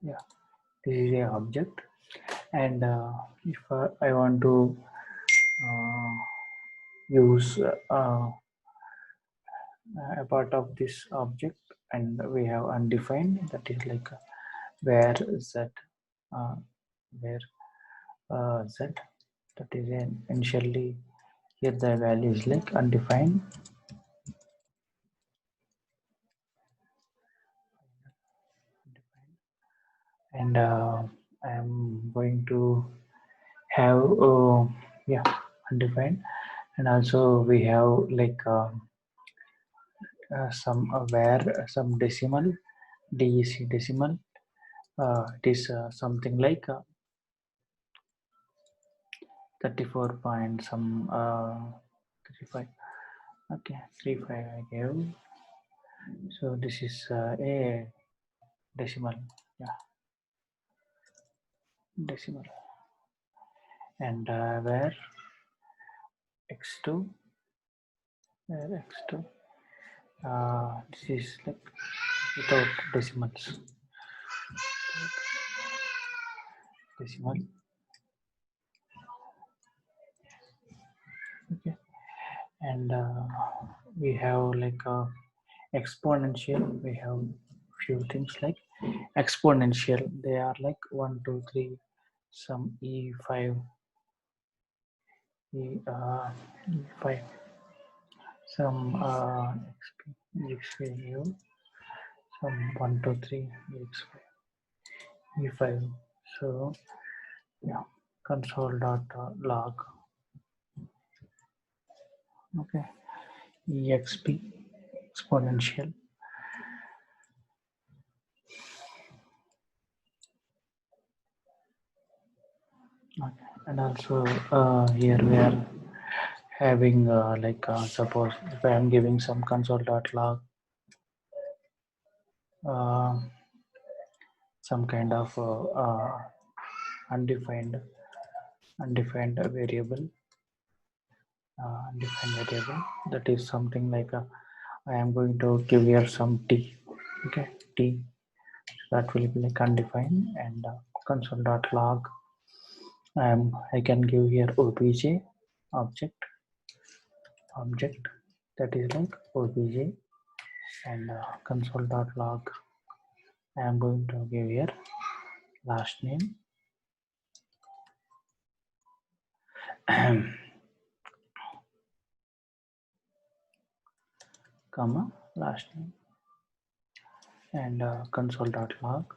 Yeah, this is a object, and if I want to uh, use a part of this object, and we have undefined, that is like where z, uh, where z, that is initially here the value is like undefined, and I am going to have yeah, undefined, and also we have like some where some decimal, DEC decimal, it is something like 34 point some 35. Okay, 35 I gave. So this is a decimal. Yeah, decimal. And where x2, where x2. This is like without decimals. Decimal. Okay, and we have like exponential. We have few things like exponential. They are like 1 2 3, some e5, e5, some exp, some 1 2 3 e5, e5. So yeah, console.log. Okay, exp exponential. Okay. And also here we are having like suppose if I am giving some console.log uh, some kind of undefined variable, that is something like I am going to give here some t. Okay, t, that will be like undefined, and console.log I can give here obj object that is like obj, and console.log I am going to give here last name comma last name, and console.log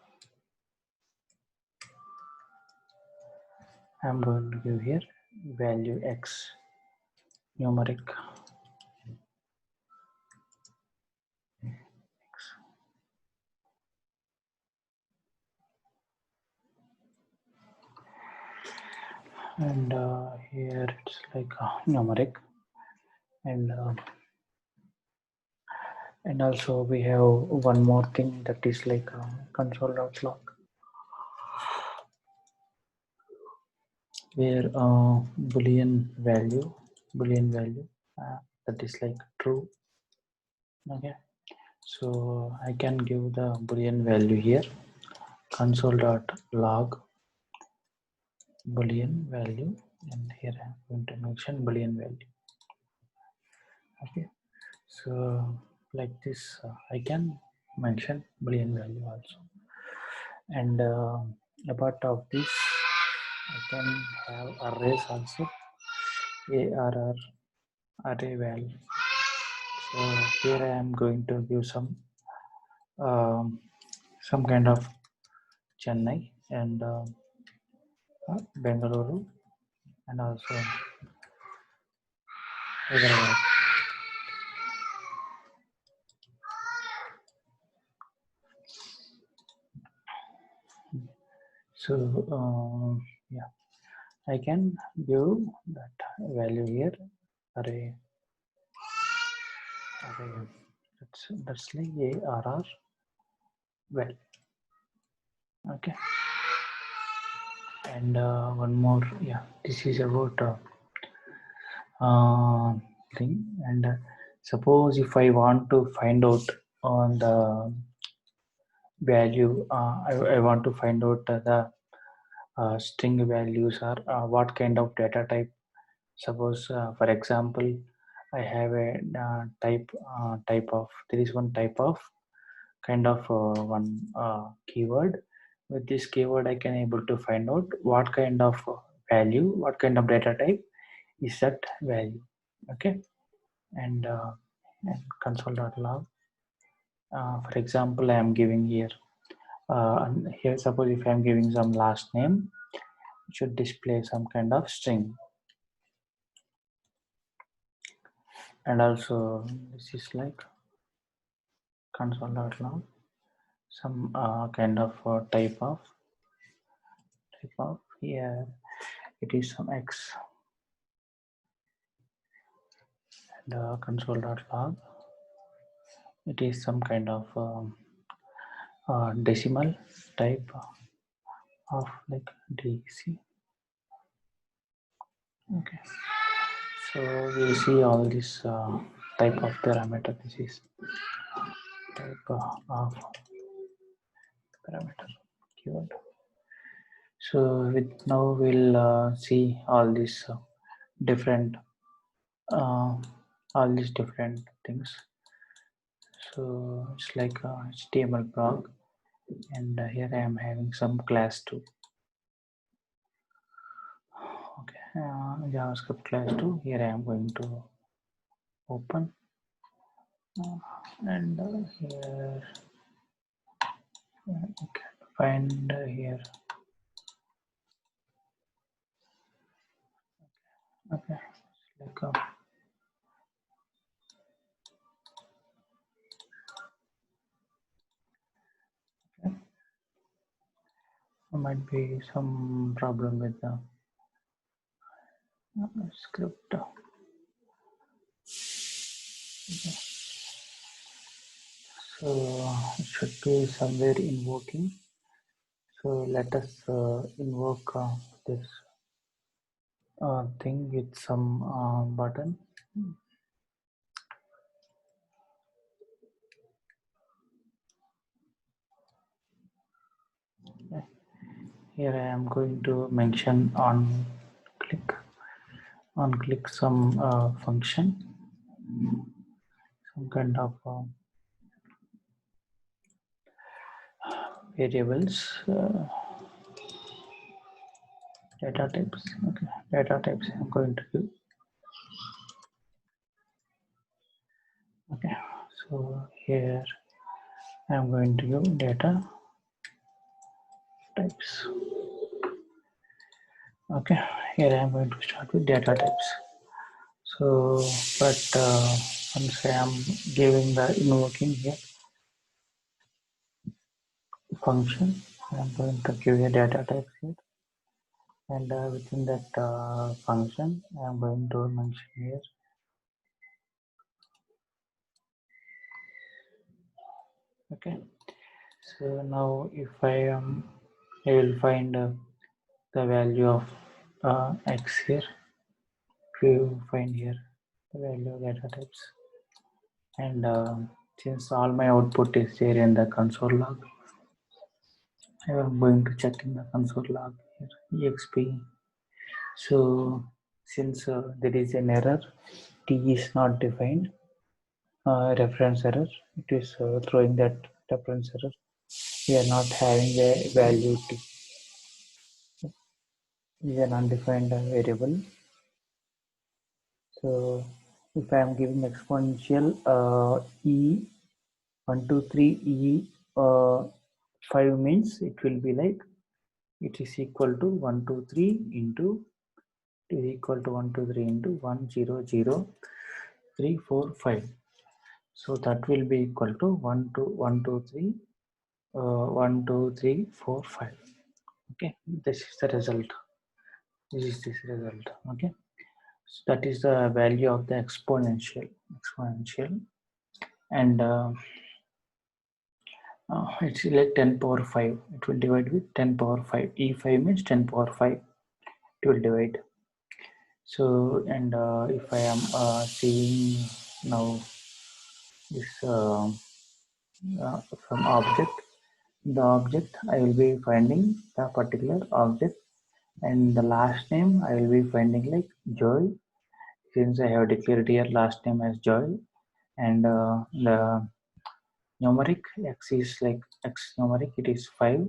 I am going to give here value x numeric x. And here it's like numeric, and also we have one more thing, that is like console.log where boolean value that is like true. Okay, so I can give the boolean value here, console.log boolean value, and here I'm going to mention boolean value. Okay, so like this I can mention boolean value also, and apart of this I can have arrays also, arr array val. So here I am going to give some kind of Chennai, and Bengaluru, and also Hyderabad. So yeah, I can give that value here, array that's like arr well. Okay, and one more, yeah, this is about thing, and suppose if I want to find out on the value. I want to find out the string values or what kind of data type. Suppose, for example, I have a type of, there is one type of kind of one keyword. With this keyword, I can able to find out what kind of value, what kind of data type is that value. Okay, and console.log. For example, I am giving here. And here, suppose if I am giving some last name, it should display some kind of string. And also, this is like console.log, some kind of type of here. It is some X. And console.log. It is some kind of decimal type of like DC. Okay, so we see all this type of parameter. This is type of parameter keyword. So with now we'll see all these different all these different things. So it's like HTML prog, and here I am having some class 2. Okay, JavaScript class 2. Here I am going to open, and here you can find here. Okay, it's like okay. There might be some problem with the script. Okay. So it should be somewhere invoking. So let us invoke this thing with some button. Okay. Here I am going to mention on click some function, some kind of variables, data types. Okay, data types I'm going to do. Okay, so here I'm going to give data types. Okay, here I'm going to start with data types. So, but once I am giving the invoking here function, I'm going to give a data type here, and within that function, I'm going to mention here. Okay, so now if I will find the value of x here. If you find here the value of data types, and since all my output is there in the console log, I am going to check in the console log here exp. So since there is an error, t is not defined, reference error, it is throwing that reference error. We are not having a value t. It is an undefined variable. So if I am giving exponential e 1 2 3 e 5 means it will be like it is equal to 1 2 3 into it is equal to 1 2 3 into 1 0 0 3 4 5. So that will be equal to 1 2 1 2 3 1 2 3 4 5. Okay, this is the result. This is this result. Okay, so that is the value of the exponential, and it's like 10 power 5. It will divide with 10 power 5. E5 means 10 power 5. It will divide. So, and if I am seeing now this from object, the object, I will be finding the particular object, and the last name I will be finding like Joel, since I have declared here last name as Joel, and the numeric x is like x numeric, it is 5,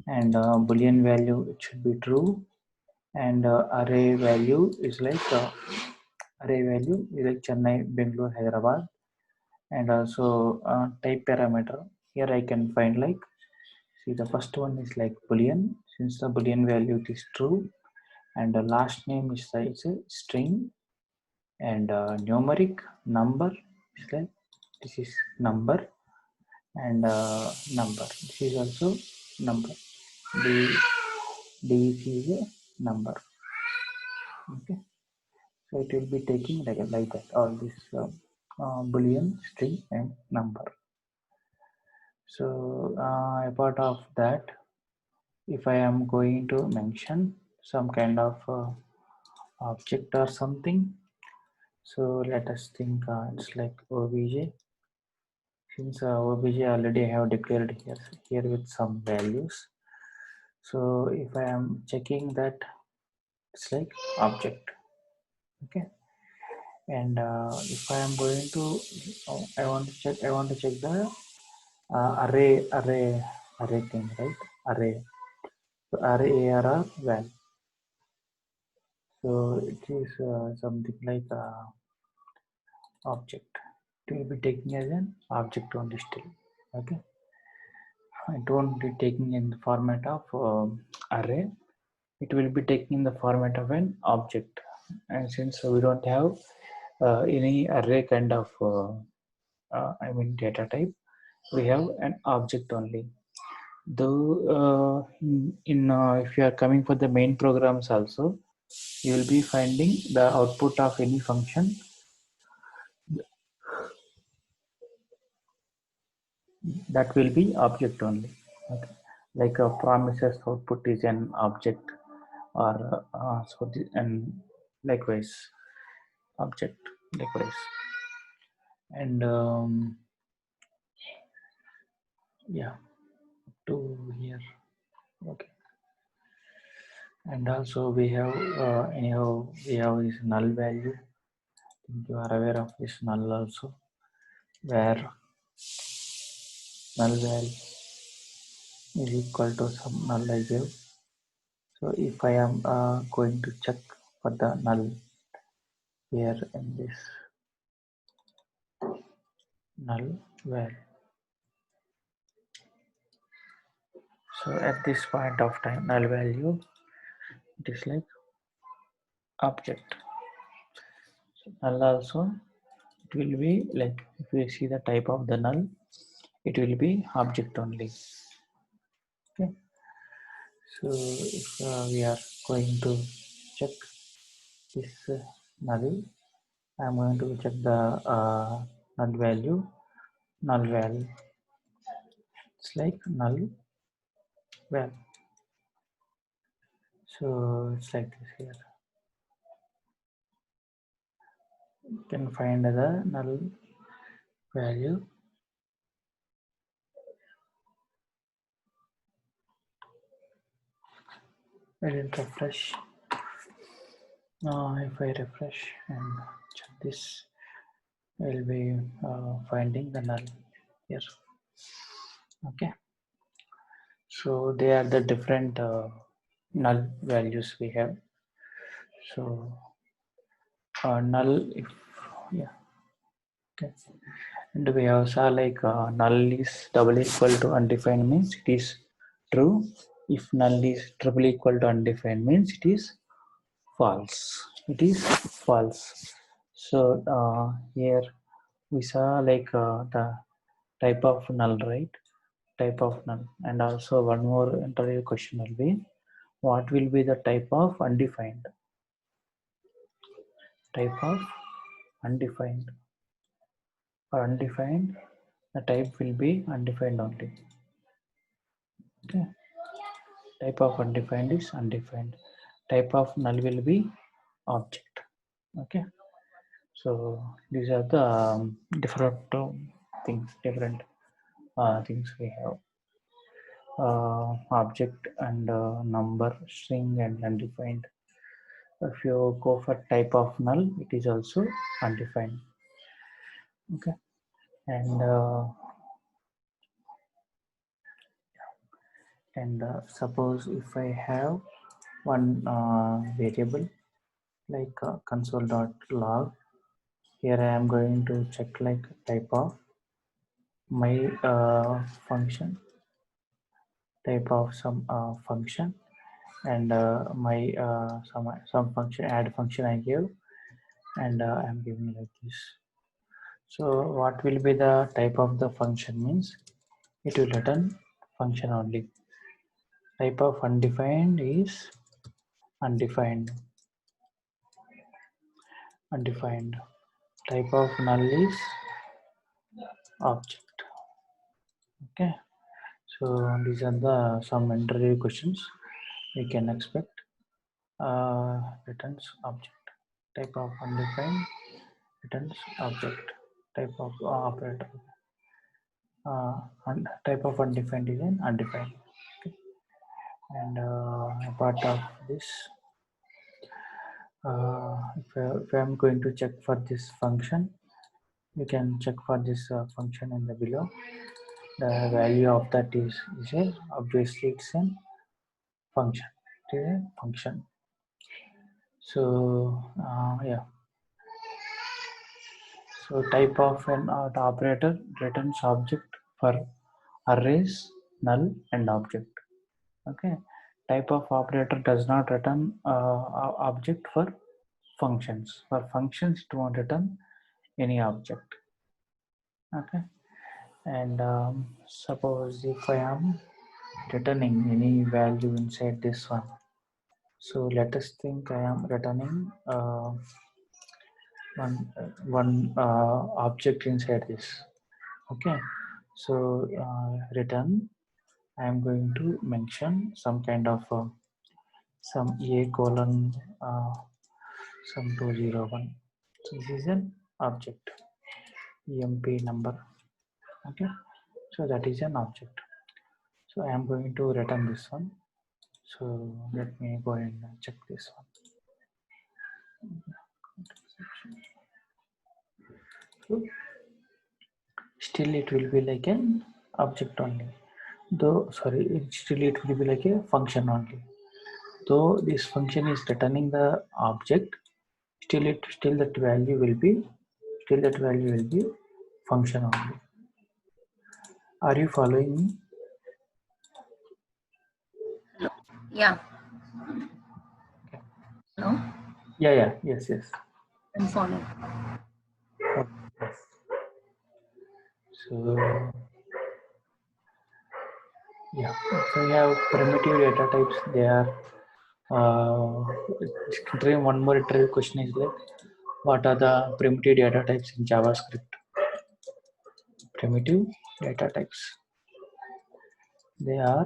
and boolean value it should be true, and array value is like Chennai, Bangalore, Hyderabad, and also type parameter. Here I can find like, see, the first one is like boolean, since the boolean value is true, and the last name is a string, and numeric number is like, this is number, and number, this is also number, d is a number. Okay, so it will be taking like that, all this boolean, string, and number. So apart of that, if I am going to mention some kind of object or something, so let us think, it's like obj, since obj already I have declared here with some values. So if I am checking that, it's like object. Okay, and if I am going to I want to check the array thing, right? Array, so array arr val, so it is something like object. It will be taking as an object only still. Okay, it won't be taking in the format of array, it will be taking in the format of an object. And since we don't have any array kind of data type, we have an object only. Though if you are coming for the main programs also, you will be finding the output of any function that will be object only. Okay, like a promises output is an object, or and likewise object, likewise. And yeah, to here. Okay, and also we have anyhow we have this null value. I think you are aware of this null also, where null value is equal to some null I give. So if I am going to check for the null here in this null value, so at this point of time, null value, it is like object. So null also, it will be like, if we see the type of the null, it will be object only. Okay, so if we are going to check this null, I am going to check the null value, it's like null val, so it's like this here. You can find the null value. I didn't refresh. If I refresh and check this, I will be finding the null here. Okay, so they are the different null values we have. So null, if yeah, okay, and we have saw like null is double equal to undefined means it is true. If null is triple equal to undefined means it is false. It is false. So here we saw like the type of null, right? Type of null, and also one more interview question will be, what will be the type of undefined? Type of undefined, or undefined, the type will be undefined only. Okay, type of undefined is undefined, type of null will be object. Okay, so these are the different things we have. object and number, string and undefined. If you go for type of null, it is also undefined. Okay, and suppose if I have one variable like console.log, here I am going to check like type of my function, type of some function, and my some function, add function I give, and I'm giving like this. So what will be the type of the function means it will return function only. Type of undefined is undefined. Undefined. Type of null is object. Okay. So these are the some interview questions we can expect. Returns object. Type of undefined returns object. Type of operator. Type of undefined is an undefined. Okay. And a part of this, if I'm going to check for this function, you can check for this function in the below. The value of that is a, obviously it's a function. It is a function. So yeah. So type of an operator returns object for arrays, null, and object. Okay. Type of operator does not return object for functions. For functions, it won't return any object. Okay. And suppose if I am returning any value inside this one. So let us think I am returning one object inside this. Okay. So return, I am going to mention some kind of some a colon some 201. So this is an object, emp number. Okay. So that is an object. So I am going to return this one. So let me go and check this one. So still it will be like an object only. Though sorry, still it will be like a function only. Though this function is returning the object, still that value will be function only. Are you following me? Yeah. Okay. No? Yeah. Yes. I'm following. Okay. So yeah, so we have primitive data types. They are one more interview question is like, what are the primitive data types in JavaScript? Primitive data types. They are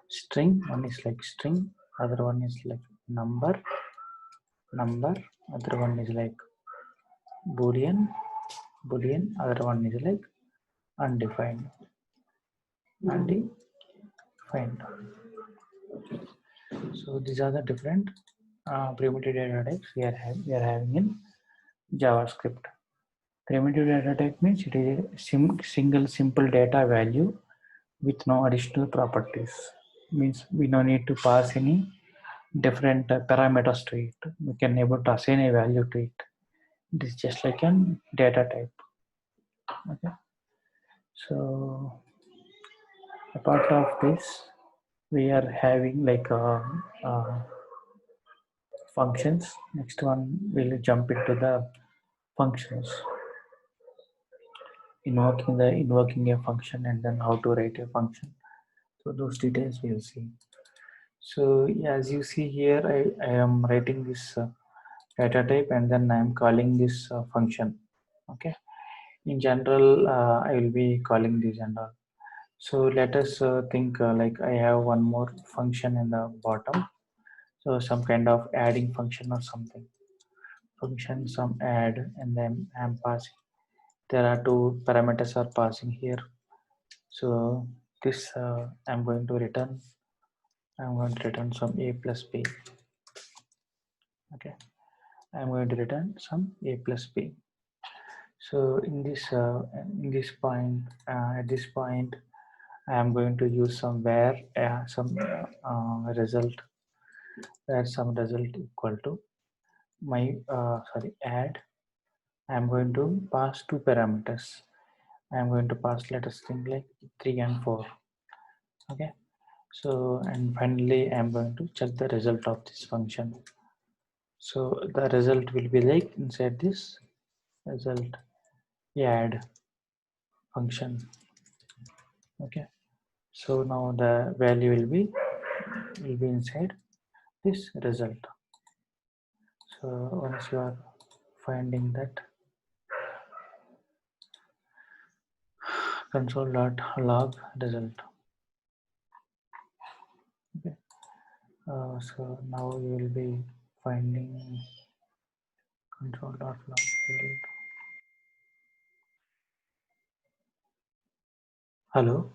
string. One is like string. Other one is like number. Other one is like boolean. Other one is like undefined. So these are the different primitive data types we are having in JavaScript. Primitive data type means it is a single simple data value with no additional properties. Means we no need to pass any different parameters to it. We can able to assign a value to it. It is just like a data type. Okay. So apart of this, we are having like functions. Next one we'll jump into the functions. Invoking a function and then how to write a function. So those details we'll see. So as you see here, I am writing this data type and then I am calling this function. Okay. In general, I will be calling this and all. So let us think like I have one more function in the bottom. So some kind of adding function or something. Function some add and then I'm passing. There are two parameters are passing here. So this I'm going to return some a plus b. Okay, I'm going to return some a plus b. So in this point, at this point, I am going to use some result, where some result equal to my add. I am going to pass two parameters. I am going to pass, let us think, like 3 and 4. Okay, so and finally I am going to check the result of this function. So the result will be like inside this result add function. Okay, so now the value will be inside this result. So once you are finding that, console.log result. Okay, so now you will be finding console.log result. Hello.